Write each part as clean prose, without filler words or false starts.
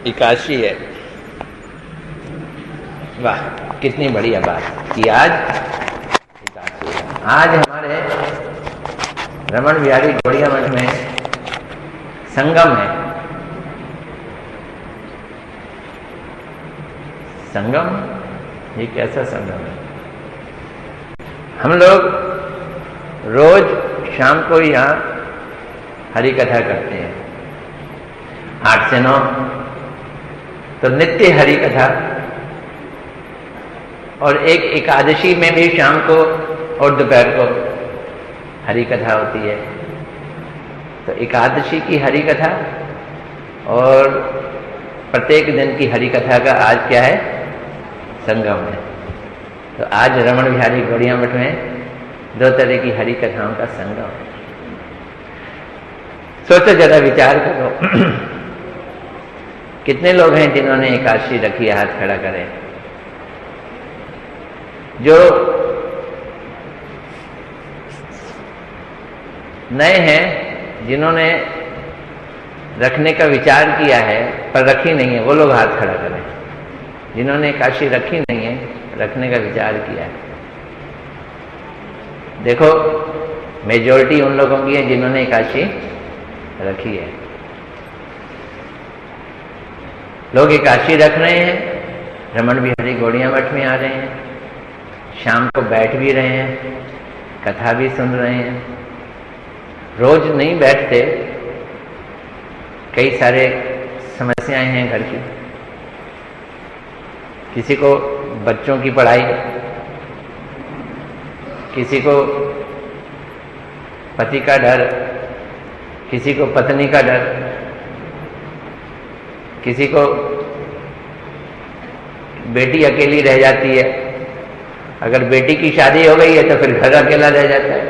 एकादशी है। वाह, कितनी बढ़िया बात कि आज एकादशी है। आज हमारे रमन बिहारी गौड़िया मठ में संगम है। संगम, ये कैसा संगम है? हम लोग रोज शाम को यहाँ हरि कथा करते हैं 8 से 9, तो नित्य हरि कथा, और एक एकादशी में भी शाम को और दोपहर को हरि कथा होती है। तो एकादशी की हरि कथा और प्रत्येक दिन की हरि कथा का आज क्या है? संगम है। तो आज रमन बिहारी गौड़िया मठ में 2 तरह की हरि कथाओं का संगम है। सोचो, जरा विचार करो कितने लोग हैं जिन्होंने एकादशी रखी है? हाथ खड़ा करें। जो नए हैं, जिन्होंने रखने का विचार किया है पर रखी नहीं है, वो लोग हाथ खड़ा करें। जिन्होंने एकादशी रखी नहीं है, रखने का विचार किया है। देखो, मेजॉरिटी उन लोगों की है जिन्होंने एकादशी रखी है। लोग एकादशी रख रहे हैं, रमन बिहारी गौड़िया मठ में आ रहे हैं, शाम को बैठ भी रहे हैं, कथा भी सुन रहे हैं। रोज नहीं बैठते, कई सारे समस्याएं हैं घर की। किसी को बच्चों की पढ़ाई, किसी को पति का डर, किसी को पत्नी का डर, किसी को बेटी अकेली रह जाती है। अगर बेटी की शादी हो गई है तो फिर घर अकेला रह जाता है,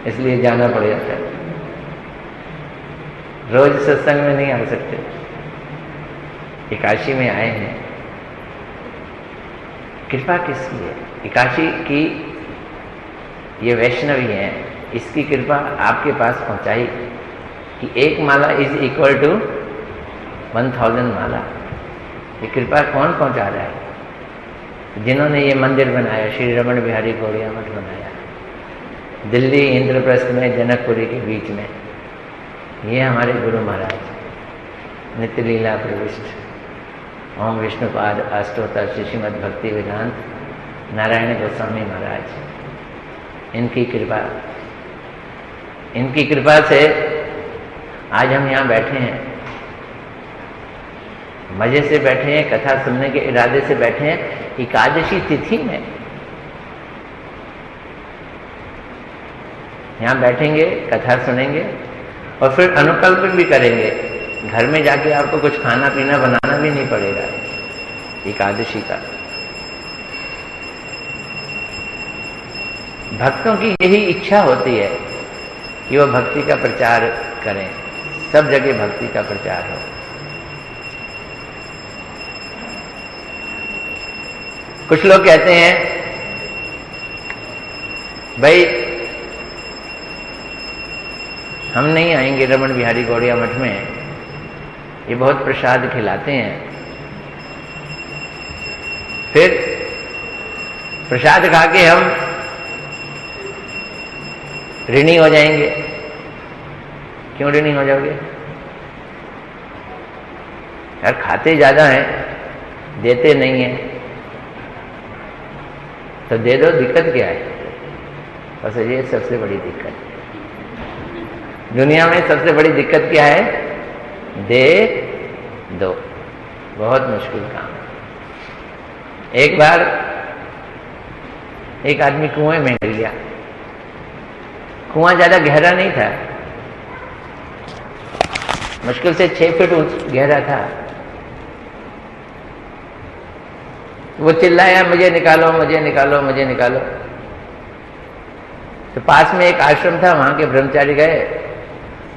इसलिए जाना पड़ जाता है। रोज सत्संग में नहीं आ सकते, एकादशी में आए हैं। कृपा किसकी है? एकादशी की ये वैष्णवी है, इसकी कृपा आपके पास पहुंचाई कि 1 माला इज इक्वल टू 1000 माला। ये कृपा कौन पहुंचा रहा है? जिन्होंने ये मंदिर बनाया, श्री रमन बिहारी गौड़िया मठ बनाया, दिल्ली इंद्रप्रस्थ में, जनकपुरी के बीच में। ये हमारे गुरु महाराज नित्य लीला प्रविष्ट ओम विष्णुपाद अष्टोत्तर श्रीमद् भक्ति वेदांत नारायण गोस्वामी महाराज, इनकी कृपा से आज हम यहाँ बैठे हैं। मजे से बैठे हैं, कथा सुनने के इरादे से बैठे हैं एकादशी तिथि में। यहाँ बैठेंगे, कथा सुनेंगे और फिर अनुकल्प भी करेंगे। घर में जाके आपको कुछ खाना पीना बनाना भी नहीं पड़ेगा एकादशी का। भक्तों की यही इच्छा होती है कि वह भक्ति का प्रचार करें, सब जगह भक्ति का प्रचार हो। कुछ लोग कहते हैं भाई हम नहीं आएंगे रमन बिहारी गौड़िया मठ में, ये बहुत प्रसाद खिलाते हैं, फिर प्रसाद खा के हम ऋणी हो जाएंगे। क्यों ऋणी हो जाओगे? यार खाते ज्यादा हैं, देते नहीं है, तो दे दो, दिक्कत क्या है? बस ये सबसे बड़ी दिक्कत है दुनिया में। सबसे बड़ी दिक्कत क्या है? दे दो। बहुत मुश्किल काम है। एक बार एक आदमी कुएं में गिर गया। कुआं ज्यादा गहरा नहीं था, मुश्किल से 6 फीट गहरा था। वो चिल्लाया, मुझे निकालो, मुझे निकालो, मुझे निकालो। तो पास में एक आश्रम था, वहां के ब्रह्मचारी गए,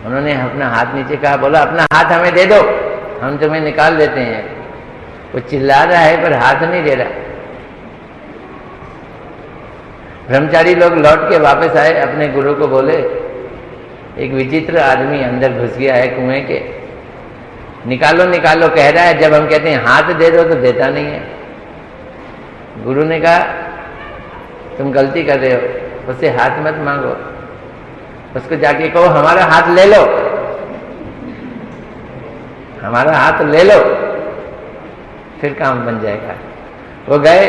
उन्होंने अपना हाथ नीचे कहा, बोला अपना हाथ हमें दे दो, हम तुम्हें निकाल देते हैं। वो चिल्ला रहा है पर हाथ नहीं दे रहा। ब्रह्मचारी लोग लौट के वापस आए, अपने गुरु को बोले एक विचित्र आदमी अंदर घुस गया है कुएं के, निकालो निकालो कह रहा है, जब हम कहते हैं हाथ दे दो तो देता नहीं है। गुरु ने कहा तुम गलती कर रहे हो, उससे हाथ मत मांगो, उसको जाके कहो हमारा हाथ ले लो, हमारा हाथ ले लो, फिर काम बन जाएगा। वो गए,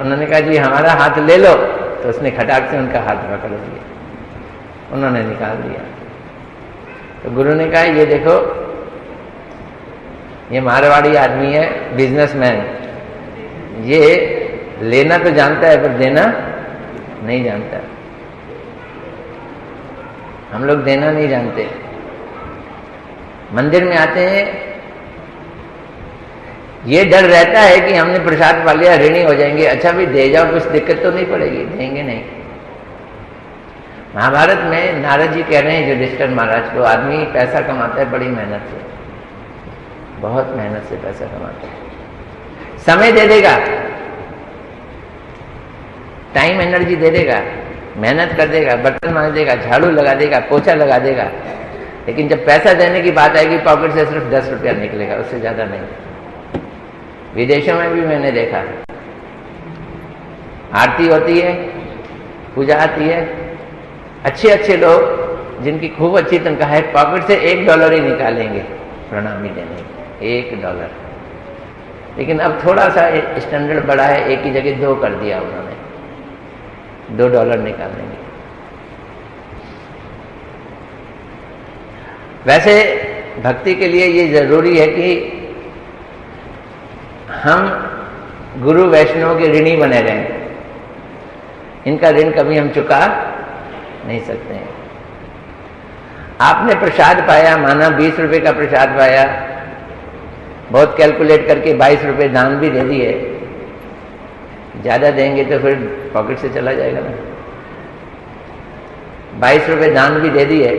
उन्होंने कहा जी हमारा हाथ ले लो, तो उसने खटाक से उनका हाथ पकड़ लिया, उन्होंने निकाल दिया। तो गुरु ने कहा ये देखो, ये मारवाड़ी आदमी है, बिजनेसमैन, ये लेना तो जानता है पर देना नहीं जानता। हम लोग देना नहीं जानते। मंदिर में आते हैं, ये डर रहता है कि हमने प्रसाद पा लिया ऋणी हो जाएंगे। अच्छा भी दे जाओ, कुछ दिक्कत तो नहीं पड़ेगी, देंगे नहीं। महाभारत में नारद जी कह रहे हैं युधिष्ठिर महाराज को, आदमी पैसा कमाता है बड़ी मेहनत से, बहुत मेहनत से पैसा कमाता है। समय दे देगा, टाइम एनर्जी दे देगा, मेहनत कर देगा, बर्तन मांज देगा, झाड़ू लगा देगा, पोछा लगा देगा, लेकिन जब पैसा देने की बात आएगी पॉकेट से सिर्फ 10 रुपया निकलेगा, उससे ज्यादा नहीं। विदेशों में भी मैंने देखा, आरती होती है, पूजा आती है, अच्छे अच्छे लोग जिनकी खूब अच्छी तनख्वाह है पॉकेट से $1 ही निकालेंगे प्रणामी देने के, $1। लेकिन अब थोड़ा सा स्टैंडर्ड बढ़ा है, एक की जगह 2 कर दिया उन्होंने, $2 निकालेंगे। वैसे भक्ति के लिए ये जरूरी है कि हम गुरु वैष्णव के ऋणी बने रहें, इनका ऋण कभी हम चुका नहीं सकते हैं। आपने प्रसाद पाया, माना 20 रुपए का प्रसाद पाया, बहुत कैलकुलेट करके 22 रुपए दान भी दे दिए, ज्यादा देंगे तो फिर पॉकेट से चला जाएगा ना। 22 रुपए दान भी दे दिए,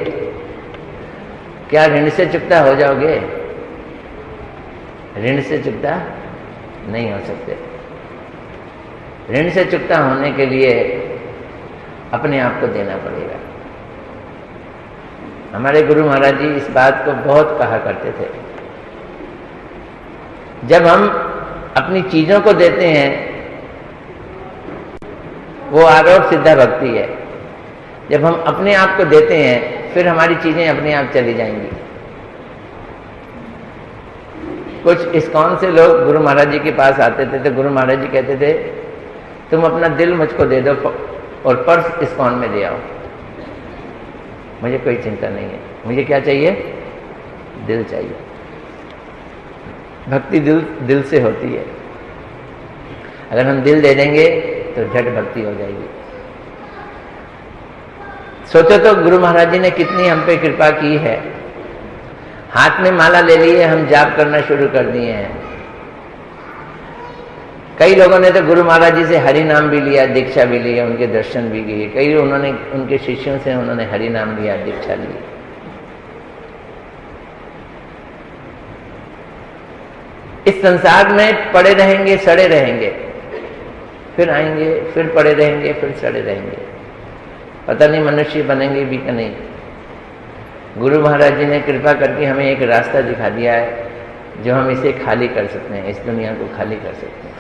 क्या ऋण से चुकता हो जाओगे? ऋण से चुकता नहीं हो सकते। ऋण से चुकता होने के लिए अपने आप को देना पड़ेगा। हमारे गुरु महाराज जी इस बात को बहुत कहा करते थे। जब हम अपनी चीजों को देते हैं वो आरोप सिद्धा भक्ति है। जब हम अपने आप को देते हैं फिर हमारी चीजें अपने आप चली जाएंगी। कुछ इस्कॉन से लोग गुरु महाराज जी के पास आते थे तो गुरु महाराज जी कहते थे तुम अपना दिल मुझको दे दो और पर्स इस्कॉन में दे आओ, मुझे कोई चिंता नहीं है, मुझे क्या चाहिए? दिल चाहिए। भक्ति दिल से होती है। अगर हम दिल दे देंगे तो झट भक्ति हो जाएगी। सोचो तो गुरु महाराज जी ने कितनी हम पे कृपा की है। हाथ में माला ले लिए, हम जाप करना शुरू कर दिए हैं। कई लोगों ने तो गुरु महाराज जी से हरि नाम भी लिया, दीक्षा भी लिया, उनके दर्शन भी किए। कई उन्होंने उनके शिष्यों से उन्होंने हरि नाम लिया, दीक्षा ली। इस संसार में पड़े रहेंगे, सड़े रहेंगे, फिर आएंगे, फिर पड़े रहेंगे, फिर सड़े रहेंगे। पता नहीं मनुष्य बनेंगे भी कि नहीं। गुरु महाराज जी ने कृपा करके हमें एक रास्ता दिखा दिया है जो हम इसे खाली कर सकते हैं, इस दुनिया को खाली कर सकते हैं।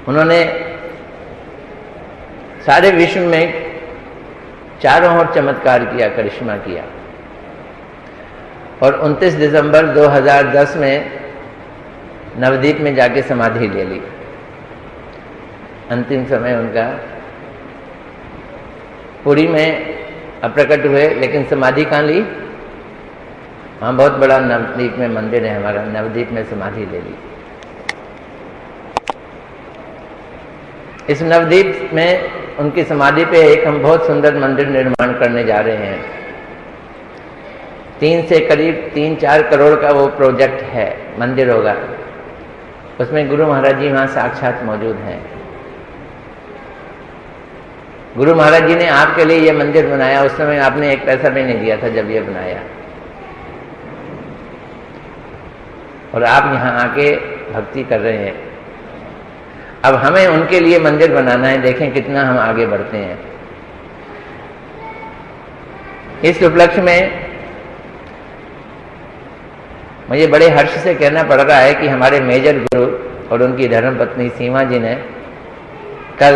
उन्होंने सारे विश्व में चारों ओर चमत्कार किया, करिश्मा किया। और 29 दिसंबर 2010 में नवद्वीप में जाके समाधि ले ली। अंतिम समय उनका पुरी में अप्रकट हुए, लेकिन समाधि कहाँ ली? वहाँ बहुत बड़ा नवद्वीप में मंदिर है हमारा, नवद्वीप में समाधि ले ली। इस नवद्वीप में उनकी समाधि पे एक हम बहुत सुंदर मंदिर निर्माण करने जा रहे हैं। 3 से करीब 3-4 करोड़ का वो प्रोजेक्ट है, मंदिर होगा। उसमें गुरु महाराज जी वहाँ साक्षात मौजूद हैं। गुरु महाराज जी ने आपके लिए ये मंदिर बनाया, उस समय आपने एक पैसा भी नहीं दिया था जब ये बनाया, और आप यहाँ आके भक्ति कर रहे हैं। अब हमें उनके लिए मंदिर बनाना है, देखें कितना हम आगे बढ़ते हैं। इस उपलक्ष्य में मुझे बड़े हर्ष से कहना पड़ रहा है कि हमारे मेजर गुरु और उनकी धर्मपत्नी सीमा जी ने कल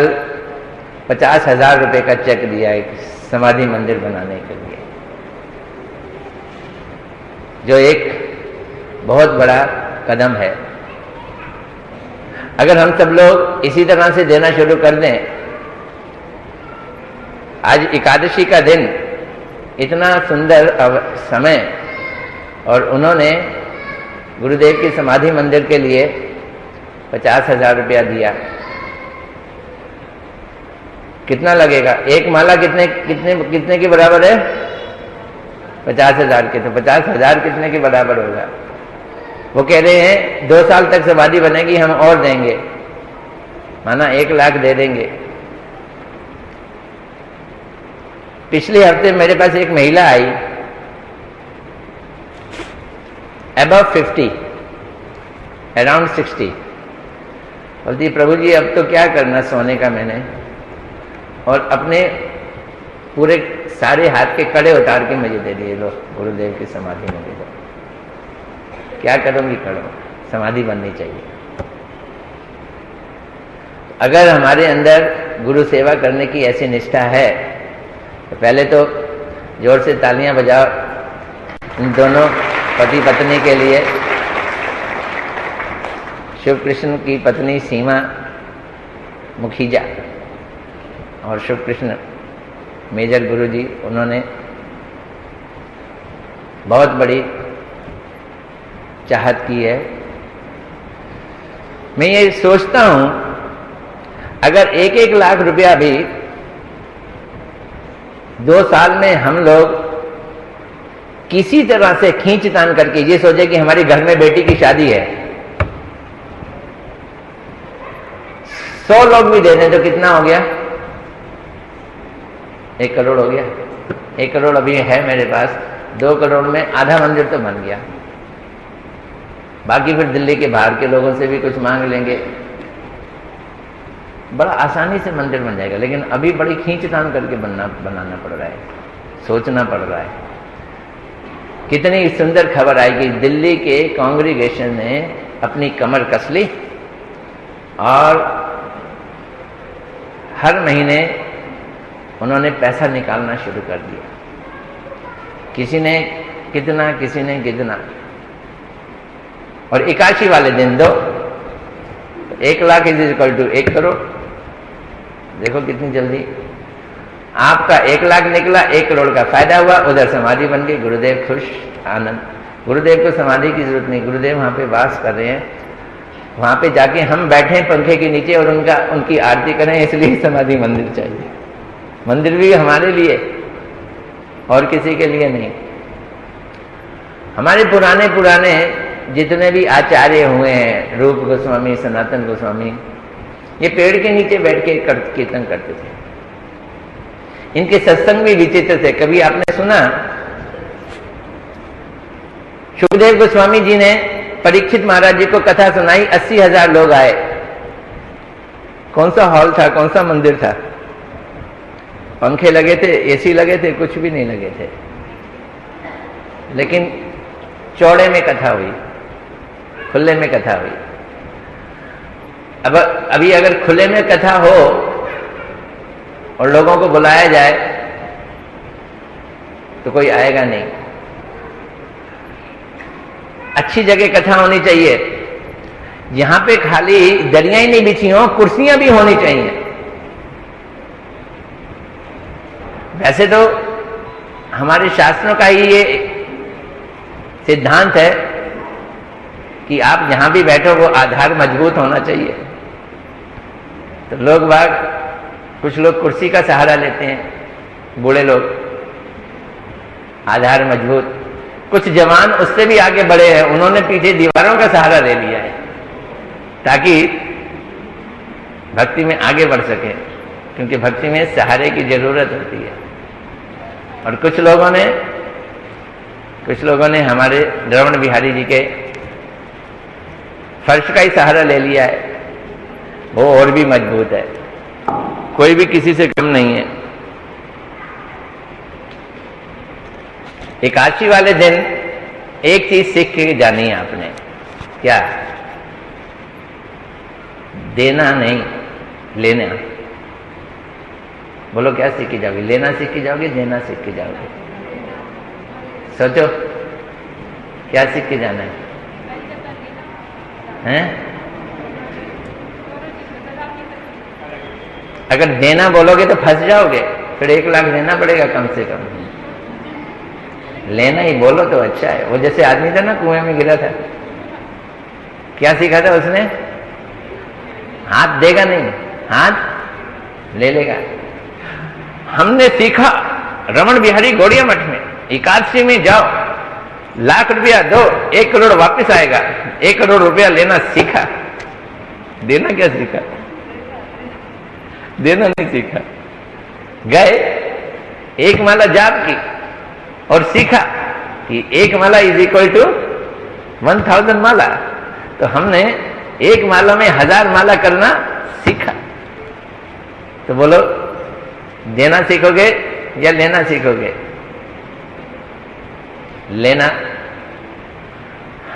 50,000 रुपये का चेक दिया एक समाधि मंदिर बनाने के लिए, जो एक बहुत बड़ा कदम है। अगर हम सब लोग इसी तरह से देना शुरू कर दें, आज एकादशी का दिन, इतना सुंदर समय, और उन्होंने गुरुदेव की समाधि मंदिर के लिए 50,000 रुपया दिया। कितना लगेगा? एक माला कितने कितने कितने के बराबर है? 50,000 के। तो 50,000 कितने के बराबर होगा? वो कह रहे हैं 2 साल तक समाधि बनेगी, हम और देंगे, माना 1 लाख दे देंगे। पिछले हफ्ते मेरे पास एक महिला आई, अबव 50, अराउंड 60, बोलती प्रभु जी अब तो क्या करना सोने का मैंने, और अपने पूरे सारे हाथ के कड़े उतार के मुझे दे दिए, लो गुरुदेव की समाधि में दे दो। क्या करूंगी? करो, समाधि बननी चाहिए। अगर हमारे अंदर गुरु सेवा करने की ऐसी निष्ठा है तो पहले तो जोर से तालियां बजाओ इन दोनों पति पत्नी के लिए। शिव कृष्ण की पत्नी सीमा मुखीजा और शिव कृष्ण मेजर गुरु जी, उन्होंने बहुत बड़ी चाहत की है। मैं ये सोचता हूं अगर 1-1 लाख रुपया भी 2 साल में हम लोग किसी तरह से खींचतान करके, ये सोचे कि हमारे घर में बेटी की शादी है, 100 लोग भी दे दें तो कितना हो गया? 1 करोड़ हो गया। 1 करोड़ अभी है मेरे पास, 2 करोड़ में आधा मंदिर तो बन गया। बाकी फिर दिल्ली के बाहर के लोगों से भी कुछ मांग लेंगे, बड़ा आसानी से मंदिर बन जाएगा। लेकिन अभी बड़ी खींचतान करके बनाना पड़ रहा है, सोचना पड़ रहा है। कितनी सुंदर खबर आई कि दिल्ली के कांग्रीगेशन ने अपनी कमर कस ली और हर महीने उन्होंने पैसा निकालना शुरू कर दिया। किसी ने कितना, किसी ने कितना, और एकादशी वाले दिन दो, 1 lakh is equal to 1 crore. देखो कितनी जल्दी आपका 1 लाख निकला, 1 करोड़ का फायदा हुआ, उधर समाधि बन गई, गुरुदेव खुश, आनंद। गुरुदेव को समाधि की जरूरत नहीं, गुरुदेव वहां पे वास कर रहे हैं, वहां पे जाके हम बैठे पंखे के नीचे और उनकी आरती करें, इसलिए समाधि मंदिर चाहिए। मंदिर भी हमारे लिए और किसी के लिए नहीं। हमारे पुराने जितने भी आचार्य हुए हैं, रूप गोस्वामी, सनातन गोस्वामी, ये पेड़ के नीचे बैठ के कीर्तन करते थे। इनके सत्संग भी विचित्र थे। कभी आपने सुना सुखदेव गोस्वामी जी ने परीक्षित महाराज जी को कथा सुनाई, 80,000 लोग आए। कौन सा हॉल था, कौन सा मंदिर था? पंखे लगे थे, एसी लगे थे, कुछ भी नहीं लगे थे, लेकिन चौड़े में कथा हुई, खुले में कथा हुई। अब अभी अगर खुले में कथा हो और लोगों को बुलाया जाए तो कोई आएगा नहीं। अच्छी जगह कथा होनी चाहिए, यहां पे खाली दरियां ही नहीं बिछी हो, कुर्सियां भी होनी चाहिए। वैसे तो हमारे शास्त्रों का ही ये सिद्धांत है कि आप जहां भी बैठो वो आधार मजबूत होना चाहिए। तो लोग बाग, कुछ लोग कुर्सी का सहारा लेते हैं, बूढ़े लोग, आधार मजबूत। कुछ जवान उससे भी आगे बढ़े हैं, उन्होंने पीछे दीवारों का सहारा ले लिया है ताकि भक्ति में आगे बढ़ सके, क्योंकि भक्ति में सहारे की जरूरत होती है। और कुछ लोगों ने हमारे रमण बिहारी जी के फर्श का ही सहारा ले लिया है, वो और भी मजबूत है, कोई भी किसी से कम नहीं है। एकादशी वाले दिन एक चीज सीख के जानी है आपने, क्या? देना नहीं, लेना। बोलो क्या सीख के जाओगे? लेना सीख के जाओगे, देना सीख के जाओगे? सोचो, क्या सीख के जाना है? हैं? अगर देना बोलोगे तो फंस जाओगे, फिर 1 लाख देना पड़ेगा कम से कम। लेना ही बोलो तो अच्छा है। वो जैसे आदमी था ना, कुएं में गिरा था, क्या सीखा था उसने? हाथ देगा नहीं, हाथ ले लेगा। हमने सीखा रमन बिहारी गौड़िया मठ में, एकादशी में जाओ, लाख रुपया दो, 1 करोड़ वापस आएगा। 1 करोड़ रुपया लेना सीखा, देना क्या सीखा? देना नहीं सीखा। गए, 1 माला जाप की और सीखा कि 1 माला इज इक्वल टू 1000 माला। तो हमने 1 माला में 1000 माला करना सीखा। तो बोलो, देना सीखोगे या लेना सीखोगे? लेना।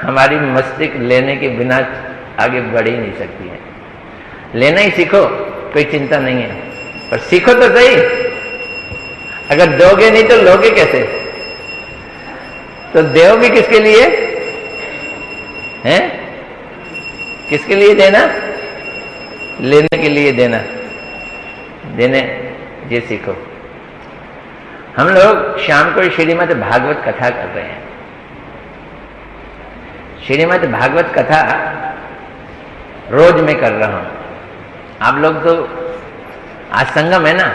हमारी मस्तिष्क लेने के बिना आगे बढ़ ही नहीं सकती है। लेना ही सीखो, कोई चिंता नहीं है, पर सीखो तो सही। अगर दोगे नहीं तो लोगे कैसे? तो दोगे किसके लिए? हैं? किसके लिए देना? लेने के लिए देना। देने ये सीखो। हम लोग शाम को श्रीमद् भागवत कथा कर रहे हैं। श्रीमद् भागवत कथा रोज मैं कर रहा हूं। आप लोग तो आज संगम है ना,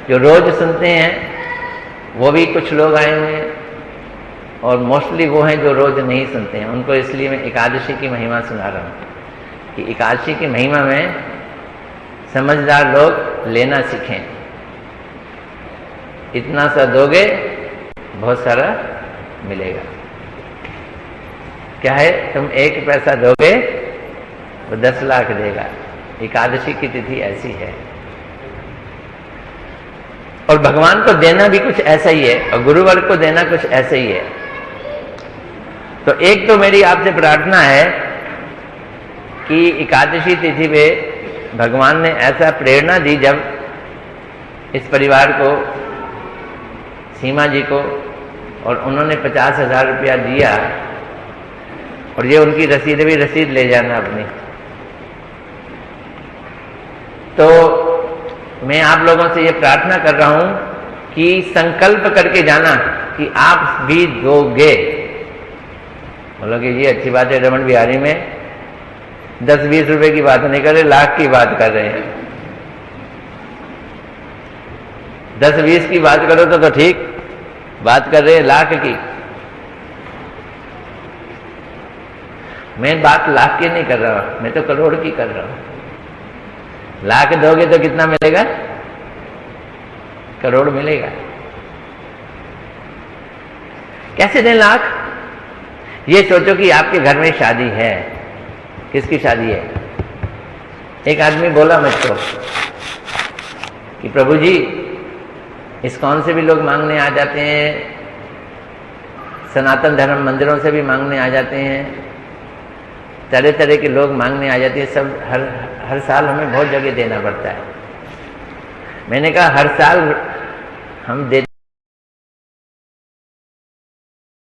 जो रोज सुनते हैं वो भी कुछ लोग आए हुए हैं, और मोस्टली वो हैं जो रोज नहीं सुनते हैं। उनको इसलिए मैं एकादशी की महिमा सुना रहा हूं कि एकादशी की महिमा में समझदार लोग लेना सीखें। इतना सा दोगे, बहुत सारा मिलेगा। क्या है? तुम 1 पैसा दोगे वो 10 लाख देगा। एकादशी की तिथि ऐसी है। और भगवान को देना भी कुछ ऐसा ही है, और गुरुवर को देना कुछ ऐसा ही है। तो एक तो मेरी आपसे प्रार्थना है कि एकादशी तिथि पे भगवान ने ऐसा प्रेरणा दी, जब इस परिवार को, सीमा जी को, और उन्होंने 50,000 रुपया दिया, और ये उनकी रसीद भी, रसीद ले जाना अपनी। तो मैं आप लोगों से ये प्रार्थना कर रहा हूं कि संकल्प करके जाना कि आप भी दोगे। बोलोगे ये अच्छी बात है, रमन बिहारी में 10-20 रुपए की बात नहीं कर रहे, लाख की बात कर रहे हैं। 10-20 की बात करो तो ठीक, बात कर रहे हैं लाख की। मैं बात लाख की नहीं कर रहा हूं, मैं तो करोड़ की कर रहा हूं। लाख दोगे तो कितना मिलेगा? करोड़ मिलेगा। कैसे दें लाख? ये सोचो कि आपके घर में शादी है। किसकी शादी है? एक आदमी बोला मुझको कि प्रभु जी, इस्कॉन से भी लोग मांगने आ जाते हैं, सनातन धर्म मंदिरों से भी मांगने आ जाते हैं, तरह तरह के लोग मांगने आ जाते हैं, सब हर साल हमें बहुत जगह देना पड़ता है। मैंने कहा हर साल हम